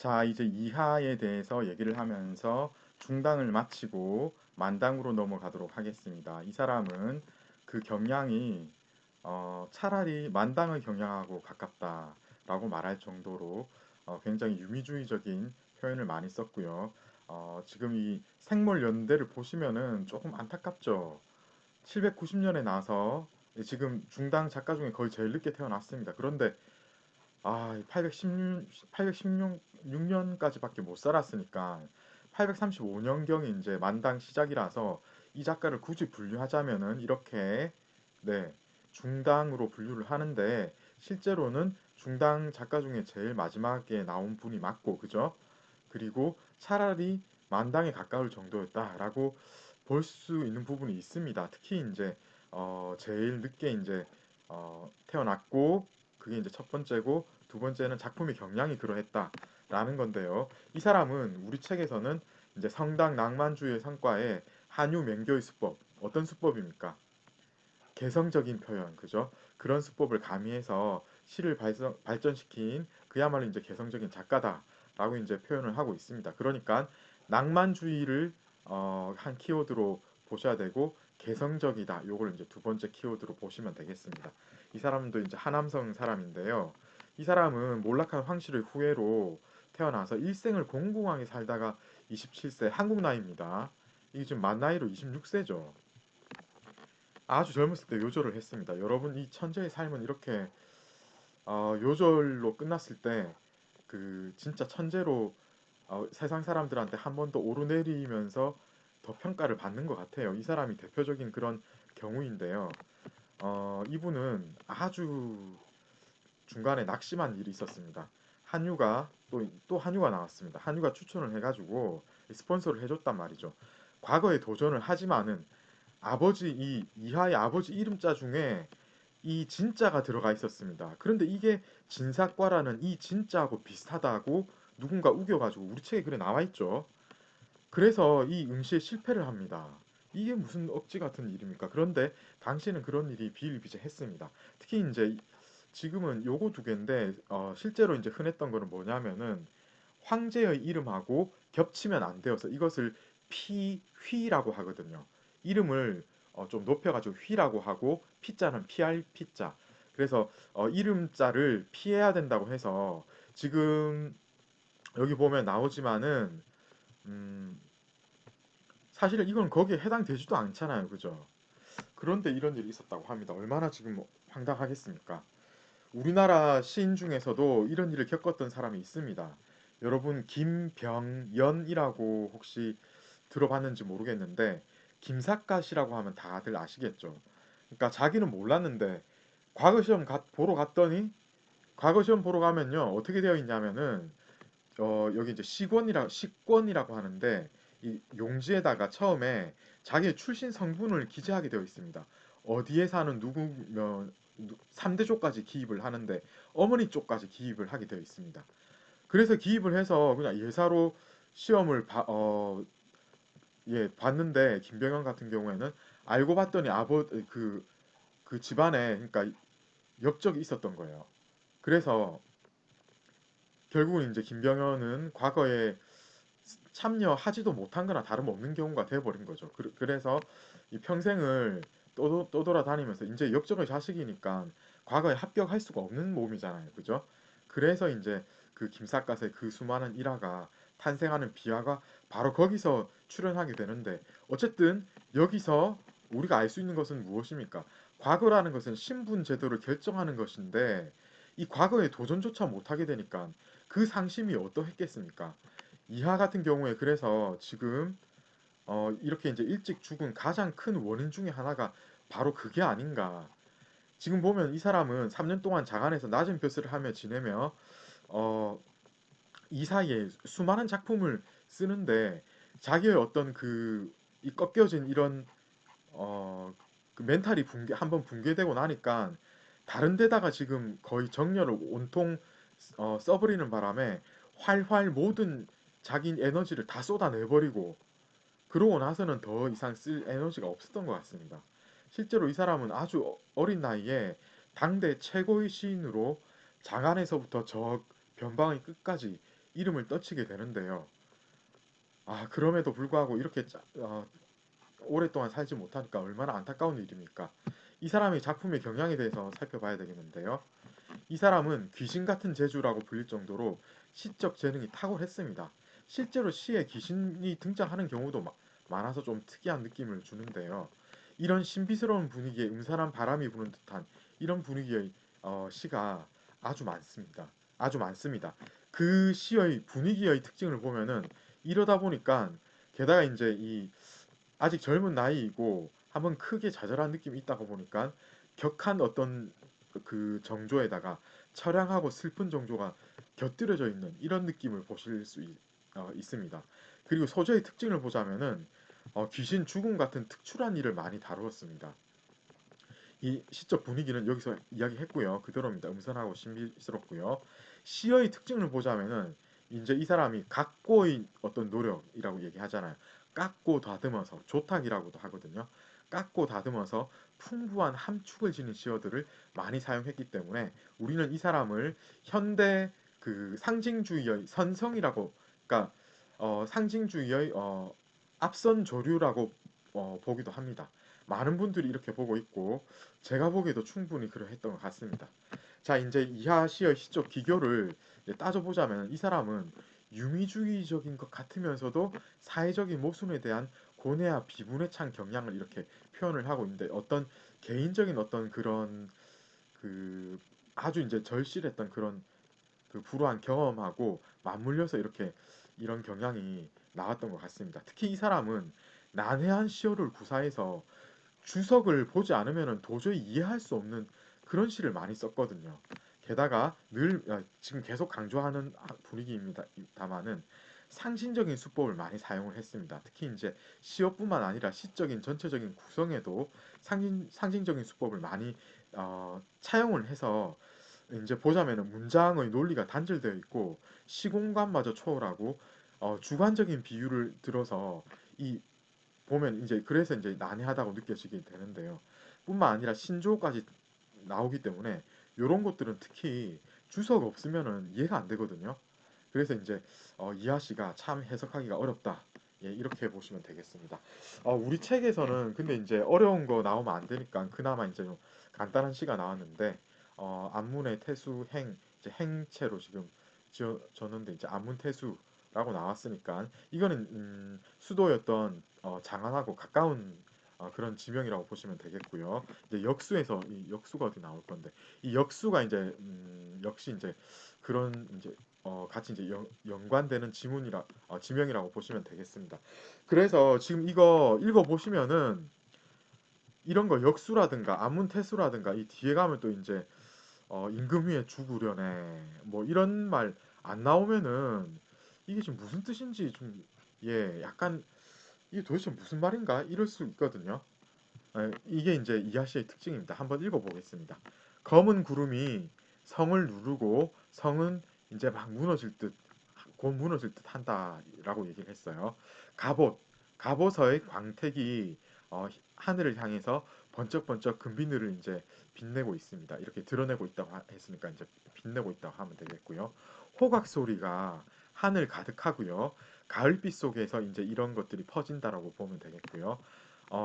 자, 이제 이하에 대해서 얘기를 하면서 중당을 마치고 만당으로 넘어가도록 하겠습니다. 이 사람은 그 경향이 차라리 만당의 경향하고 가깝다라고 말할 정도로 굉장히 유미주의적인 표현을 많이 썼고요. 지금 이 생몰연대를 보시면은 조금 안타깝죠. 790년에 나서 지금 중당 작가 중에 거의 제일 늦게 태어났습니다. 그런데 816년까지밖에 못 살았으니까 835년경이 이제 만당 시작이라서 이 작가를 굳이 분류하자면은 이렇게 네, 중당으로 분류를 하는데 실제로는 중당 작가 중에 제일 마지막에 나온 분이 맞고 그죠? 그리고 차라리 만당에 가까울 정도였다라고 볼 수 있는 부분이 있습니다. 특히 이제 제일 늦게 이제 태어났고 그게 이제 첫 번째고 두 번째는 작품의 경향이 그러했다라는 건데요. 이 사람은 우리 책에서는 이제 성당 낭만주의의 성과에 한유 맹교의 수법 어떤 수법입니까? 개성적인 표현 그죠? 그런 수법을 가미해서 시를 발전시킨 그야말로 이제 개성적인 작가다라고 이제 표현을 하고 있습니다. 그러니까 낭만주의를 한 키워드로 보셔야 되고 개성적이다. 요걸 이제 두 번째 키워드로 보시면 되겠습니다. 이 사람도 이제 하남성 사람인데요. 이 사람은 몰락한 황실의 후예로 태어나서 일생을 공공하게 살다가 27세 한국 나이입니다. 이게 지금 만 나이로 26세죠. 아주 젊었을 때 요절을 했습니다. 여러분 이 천재의 삶은 이렇게 요절로 끝났을 때 그 진짜 천재로 세상 사람들한테 한 번 더 오르내리면서 더 평가를 받는 것 같아요. 이 사람이 대표적인 그런 경우인데요. 이분은 아주 중간에 낙심한 일이 있었습니다. 한유가 또 한유가 나왔습니다. 한유가 추천을 해가지고 스폰서를 해줬단 말이죠. 과거에 도전을 하지만은 아버지 이 이하의 아버지 이름자 중에 이 진짜가 들어가 있었습니다. 그런데 이게 진사과라는 이 진짜하고 비슷하다고 누군가 우겨가지고 우리 책에 그래 나와 있죠. 그래서 이 응시에 실패를 합니다. 이게 무슨 억지 같은 일입니까? 그런데 당시에는 그런 일이 비일비재했습니다. 특히 이제 지금은 요거 두 개인데 실제로 이제 흔했던 거는 뭐냐면은 황제의 이름하고 겹치면 안 되어서 이것을 피휘라고 하거든요. 이름을 좀 높여가지고 휘라고 하고 피자는 피할 피자. 그래서 이름자를 피해야 된다고 해서 지금 여기 보면 나오지만은 음, 사실은 이건 거기에 해당되지도 않잖아요, 그죠? 그런데 이런 일이 있었다고 합니다. 얼마나 지금 황당하겠습니까? 우리나라 시인 중에서도 이런 일을 겪었던 사람이 있습니다. 여러분 김병연이라고 혹시 들어봤는지 모르겠는데 김삿갓이라고 하면 다들 아시겠죠. 그러니까 자기는 몰랐는데 보러 갔더니 과거 시험 보러 가면요 어떻게 되어 있냐면은 여기 이제 시권이라고 하는데 이 용지에다가 처음에 자기의 출신 성분을 기재하게 되어 있습니다. 어디에 사는 누구면 3대 쪽까지 기입을 하는데 어머니 쪽까지 기입을 하게 되어 있습니다. 그래서 기입을 해서 그냥 예사로 시험을 봤는데 김병현 같은 경우에는 알고 봤더니 그 집안에 그러니까 역적이 있었던 거예요. 그래서 결국은 이제 김병현은 과거에 참여하지도 못한 거나 다름없는 경우가 돼버린 거죠. 그래서 이 평생을 떠돌아다니면서 이제 역적의 자식이니까 과거에 합격할 수가 없는 몸이잖아요. 그죠? 그래서 이제 그 김삿갓의 그 수많은 일화가 탄생하는 비화가 바로 거기서 출현하게 되는데 어쨌든 여기서 우리가 알 수 있는 것은 무엇입니까? 과거라는 것은 신분 제도를 결정하는 것인데 이 과거에 도전조차 못하게 되니까 그 상심이 어떠했겠습니까? 이하 같은 경우에 그래서 지금 이렇게 이제 일찍 죽은 가장 큰 원인 중에 하나가 바로 그게 아닌가. 지금 보면 이 사람은 3년 동안 장안에서 낮은 벼슬을 하며 지내며 어, 이 사이에 수많은 작품을 쓰는데 자기의 어떤 이 꺾여진 이런 그 멘탈이 한번 붕괴되고 나니까 다른 데다가 지금 거의 정열을 온통 써버리는 바람에 활활 모든 자기 에너지를 다 쏟아내버리고 그러고 나서는 더 이상 쓸 에너지가 없었던 것 같습니다. 실제로 이 사람은 아주 어린 나이에 당대 최고의 시인으로 장안에서부터 저 변방의 끝까지 이름을 떠치게 되는데요. 그럼에도 불구하고 이렇게 오랫동안 살지 못하니까 얼마나 안타까운 일입니까? 이 사람의 작품의 경향에 대해서 살펴봐야 되겠는데요. 이 사람은 귀신 같은 재주라고 불릴 정도로 시적 재능이 탁월했습니다. 실제로 시에 귀신이 등장하는 경우도 많아서 좀 특이한 느낌을 주는데요. 이런 신비스러운 분위기에 음산한 바람이 부는 듯한 이런 분위기의 시가 아주 많습니다. 아주 많습니다. 그 시의 분위기의 특징을 보면은 이러다 보니까 게다가 이제 이 아직 젊은 나이이고 한번 크게 좌절한 느낌이 있다고 보니까 격한 어떤 그 정조에다가 처량하고 슬픈 정조가 곁들여져 있는 이런 느낌을 보실 수 있습니다. 그리고 소재의 특징을 보자면은 귀신 죽음 같은 특출한 일을 많이 다루었습니다. 이 시적 분위기는 여기서 이야기했고요. 그대로입니다. 음산하고 신비스럽고요. 시의 특징을 보자면은 이제 이 사람이 각고의 어떤 노력이라고 얘기하잖아요. 깎고 다듬어서 조탁이라고도 하거든요. 깎고 다듬어서 풍부한 함축을 지닌 시어들을 많이 사용했기 때문에 우리는 이 사람을 현대 그 상징주의의 선성이라고, 그러니까 상징주의의 앞선 조류라고 보기도 합니다. 많은 분들이 이렇게 보고 있고 제가 보기에도 충분히 그러했던 것 같습니다. 자, 이제 이하 시의 시적 기교를 따져보자면 이 사람은 유미주의적인 것 같으면서도 사회적인 모순에 대한 고뇌와 비분에 찬 경향을 이렇게 표현을 하고 있는데 어떤 개인적인 어떤 그런 그 아주 이제 절실했던 그런 그 불우한 경험하고 맞물려서 이렇게 이런 경향이 나왔던 것 같습니다. 특히 이 사람은 난해한 시어를 구사해서 주석을 보지 않으면 도저히 이해할 수 없는 그런 시를 많이 썼거든요. 게다가 늘 지금 계속 강조하는 분위기입니다. 다만은 상징적인 수법을 많이 사용을 했습니다. 특히 이제 시어뿐만 아니라 시적인 전체적인 구성에도 상징적인 수법을 많이 차용을 해서 이제 보자면은 문장의 논리가 단절되어 있고 시공간마저 초월하고 주관적인 비유를 들어서 이 보면 이제 그래서 이제 난해하다고 느껴지게 되는데요. 뿐만 아니라 신조어까지 나오기 때문에 이런 것들은 특히 주석 없으면은 이해가 안 되거든요. 그래서 이제 이하 씨가 참 해석하기가 어렵다. 예, 이렇게 보시면 되겠습니다. 우리 책에서는 근데 이제 어려운 거 나오면 안 되니까 그나마 이제 좀 간단한 시가 나왔는데 안문의 태수 이제 행체로 지금 지어졌는데 이제 안문 태수라고 나왔으니까 이거는 수도였던 장안하고 가까운 그런 지명이라고 보시면 되겠고요. 이제 역수에서 이 역수가 어디 나올 건데 이 역수가 이제 역시 이제 그런 이제 같이 이제 연관되는 지명이라고 보시면 되겠습니다. 그래서 지금 이거 읽어 보시면은 이런 거 역수라든가 아문태수라든가 이 뒤에 가면 또 이제 임금 위에 죽으려네 뭐 이런 말 안 나오면은 이게 지금 무슨 뜻인지 좀 약간 이게 도대체 무슨 말인가 이럴 수 있거든요. 이게 이제 이하시의 특징입니다. 한번 읽어보겠습니다. 검은 구름이 성을 누르고 성은 이제 막 무너질 듯, 곧 무너질 듯 한다라고 얘기를 했어요. 갑옷, 갑옷의 광택이 하늘을 향해서 번쩍번쩍 금비늘을 이제 빛내고 있습니다. 이렇게 드러내고 있다고 했으니까 이제 빛내고 있다고 하면 되겠고요. 호각 소리가 하늘 가득하고요. 가을빛 속에서 이제 이런 것들이 퍼진다라고 보면 되겠고요.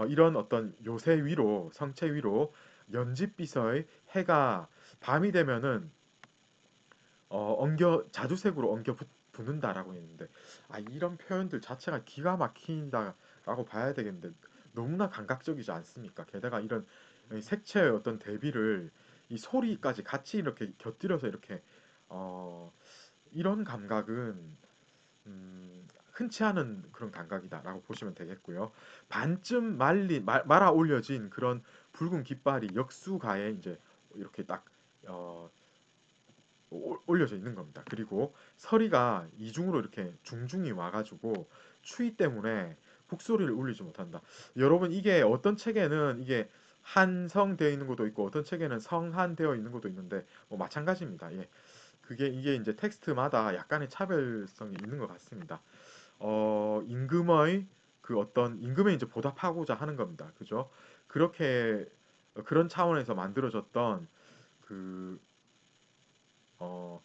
이런 어떤 요새 위로 성체 위로 연짓빛의 해가 밤이 되면은 엉겨 자주색으로 엉겨 붙는다라고 했는데 이런 표현들 자체가 기가 막힌다라고 봐야 되겠는데 너무나 감각적이지 않습니까? 게다가 이런 색채의 어떤 대비를 이 소리까지 같이 이렇게 곁들여서 이렇게 어, 이런 감각은 흔치 않은 그런 감각이다라고 보시면 되겠고요. 반쯤 말아 올려진 그런 붉은 깃발이 역수가에 이제 이렇게 딱 어, 올려져 있는 겁니다. 그리고 서리가 이중으로 이렇게 중중이 와가지고 추위 때문에 북소리를 울리지 못한다. 여러분 이게 어떤 책에는 이게 한성되어 있는 것도 있고 어떤 책에는 성한되어 있는 것도 있는데 뭐 마찬가지입니다. 예. 그게 이게 이제 텍스트마다 약간의 차별성이 있는 것 같습니다. 임금의 그 어떤 임금에 이제 보답하고자 하는 겁니다. 그죠? 그렇게 그런 차원에서 만들어졌던 그 어,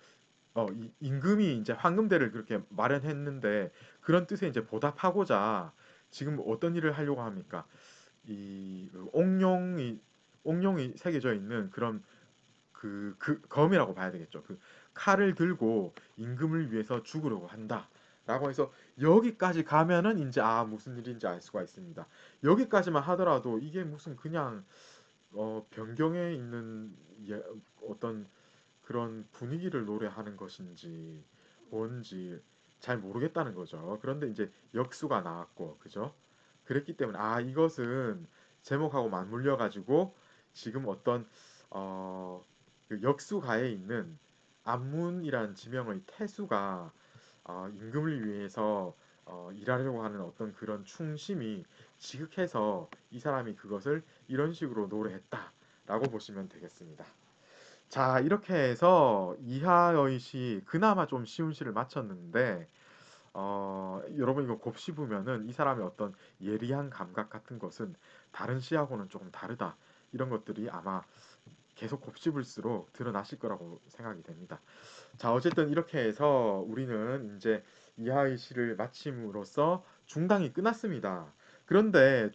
임금이 이제 황금대를 그렇게 마련했는데 그런 뜻에 이제 보답하고자 지금 어떤 일을 하려고 합니까? 이 옥룡이 새겨져 있는 그런 그 검이라고 봐야 되겠죠. 그 칼을 들고 임금을 위해서 죽으려고 한다. 라고 해서 여기까지 가면은 이제 무슨 일인지 알 수가 있습니다. 여기까지만 하더라도 이게 무슨 그냥 변경에 있는 어떤 그런 분위기를 노래하는 것인지 뭔지 잘 모르겠다는 거죠. 그런데 이제 역수가 나왔고, 그죠? 그랬기 때문에 이것은 제목하고 맞물려 가지고 지금 어떤 어, 그 역수가에 있는 안문이라는 지명의 태수가 임금을 위해서 일하려고 하는 어떤 그런 충심이 지극해서 이 사람이 그것을 이런 식으로 노래했다라고 보시면 되겠습니다. 자, 이렇게 해서 이하의 시 그나마 좀 쉬운 시를 마쳤는데 여러분 이거 곱씹으면은 이 사람의 어떤 예리한 감각 같은 것은 다른 시하고는 조금 다르다. 이런 것들이 아마 계속 곱씹을수록 드러나실 거라고 생각이 됩니다. 자, 어쨌든 이렇게 해서 우리는 이제 이하의 시를 마침으로써 중당이 끝났습니다. 그런데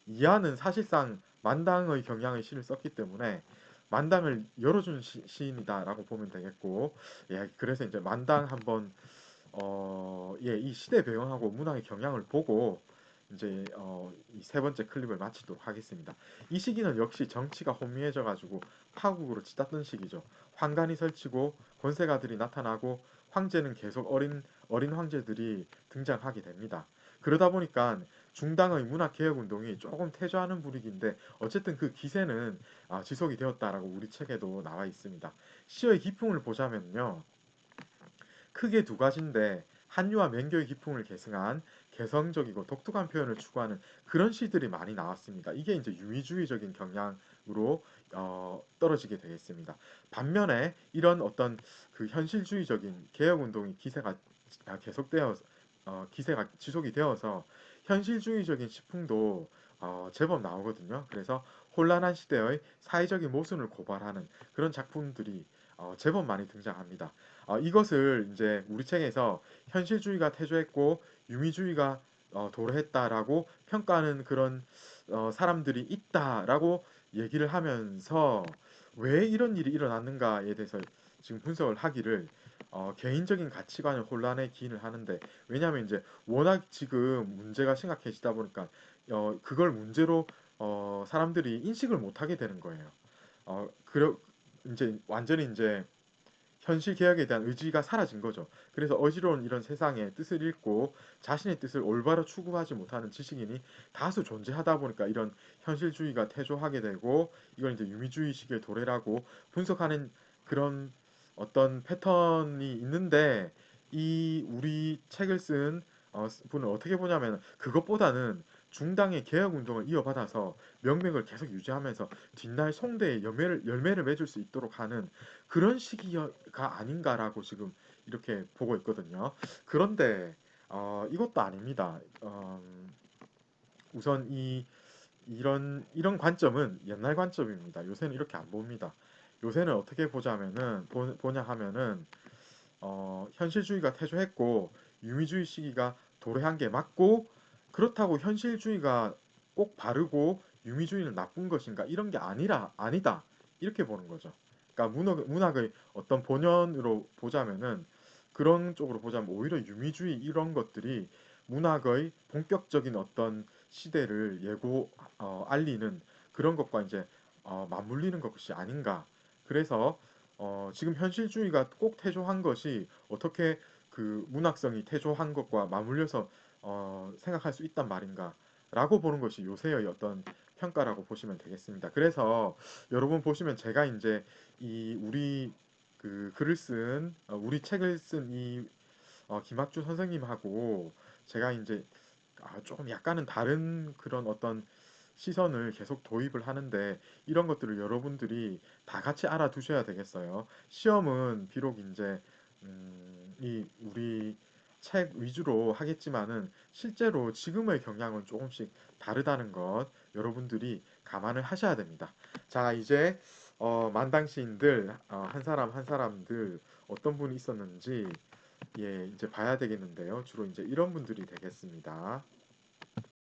이하는 사실상 만당의 경향의 시를 썼기 때문에 만당을 열어준 시인이다라고 보면 되겠고, 예, 그래서 이제 만당 한번 예, 이 시대 배경하고 문화의 경향을 보고 이제 이 세 번째 클립을 마치도록 하겠습니다. 이 시기는 역시 정치가 혼미해져 가지고 파국으로 치닫던 시기죠. 황간이 설치고 권세가들이 나타나고 황제는 계속 어린 황제들이 등장하게 됩니다. 그러다 보니까 중당의 문화 개혁 운동이 조금 퇴조하는 분위기인데 어쨌든 그 기세는 지속이 되었다라고 우리 책에도 나와 있습니다. 시의 기풍을 보자면요. 크게 두 가지인데 한유와 맹교의 기풍을 계승한 개성적이고 독특한 표현을 추구하는 그런 시들이 많이 나왔습니다. 이게 이제 유미주의적인 경향으로 떨어지게 되겠습니다. 반면에 이런 어떤 그 현실주의적인 개혁운동의 기세가 계속되어 기세가 지속이 되어서 현실주의적인 시풍도 제법 나오거든요. 그래서 혼란한 시대의 사회적인 모순을 고발하는 그런 작품들이 제법 많이 등장합니다. 이것을 이제 우리 책에서 현실주의가 태조했고 유미주의가 도래했다라고 평가하는 그런 사람들이 있다라고 얘기를 하면서 왜 이런 일이 일어났는가에 대해서 지금 분석을 하기를 개인적인 가치관의 혼란에 기인을 하는데 왜냐하면 이제 워낙 지금 문제가 심각해지다 보니까 그걸 문제로 사람들이 인식을 못하게 되는 거예요. 그러 이제 완전히 이제 현실 개혁에 대한 의지가 사라진 거죠. 그래서 어지러운 이런 세상에 뜻을 잃고 자신의 뜻을 올바로 추구하지 못하는 지식인이 다수 존재하다 보니까 이런 현실주의가 태조하게 되고 이걸 이제 유미주의식의 도래라고 분석하는 그런 어떤 패턴이 있는데 이 우리 책을 쓴 분은 어떻게 보냐면 그것보다는 중당의 개혁 운동을 이어받아서 명맥을 계속 유지하면서 뒷날 송대의 열매를 맺을 수 있도록 하는 그런 시기가 아닌가라고 지금 이렇게 보고 있거든요. 그런데 이것도 아닙니다. 우선 이런 관점은 옛날 관점입니다. 요새는 이렇게 안 봅니다. 요새는 어떻게 보냐 하면은 현실주의가 태조했고 유미주의 시기가 도래한 게 맞고 그렇다고 현실주의가 꼭 바르고 유미주의는 나쁜 것인가 이런 게 아니다 이렇게 보는 거죠. 그러니까 문학의 어떤 본연으로 보자면은 그런 쪽으로 보자면 오히려 유미주의 이런 것들이 문학의 본격적인 어떤 시대를 알리는 그런 것과 이제 맞물리는 것이 아닌가. 그래서 지금 현실주의가 꼭 태조한 것이 어떻게 그 문학성이 태조한 것과 맞물려서 생각할 수 있단 말인가 라고 보는 것이 요새의 어떤 평가라고 보시면 되겠습니다. 그래서 여러분 보시면 제가 이제 이 우리 그 글을 쓴 우리 책을 쓴 이 김학주 선생님하고 제가 이제 조금 약간은 다른 그런 어떤 시선을 계속 도입을 하는데 이런 것들을 여러분들이 다 같이 알아두셔야 되겠어요. 시험은 비록 이제 이 우리 책 위주로 하겠지만은 실제로 지금의 경향은 조금씩 다르다는 것 여러분들이 감안을 하셔야 됩니다. 자, 이제 만당 시인들 한 사람 한 사람들 어떤 분이 있었는지 예, 이제 봐야 되겠는데요. 주로 이제 이런 분들이 되겠습니다.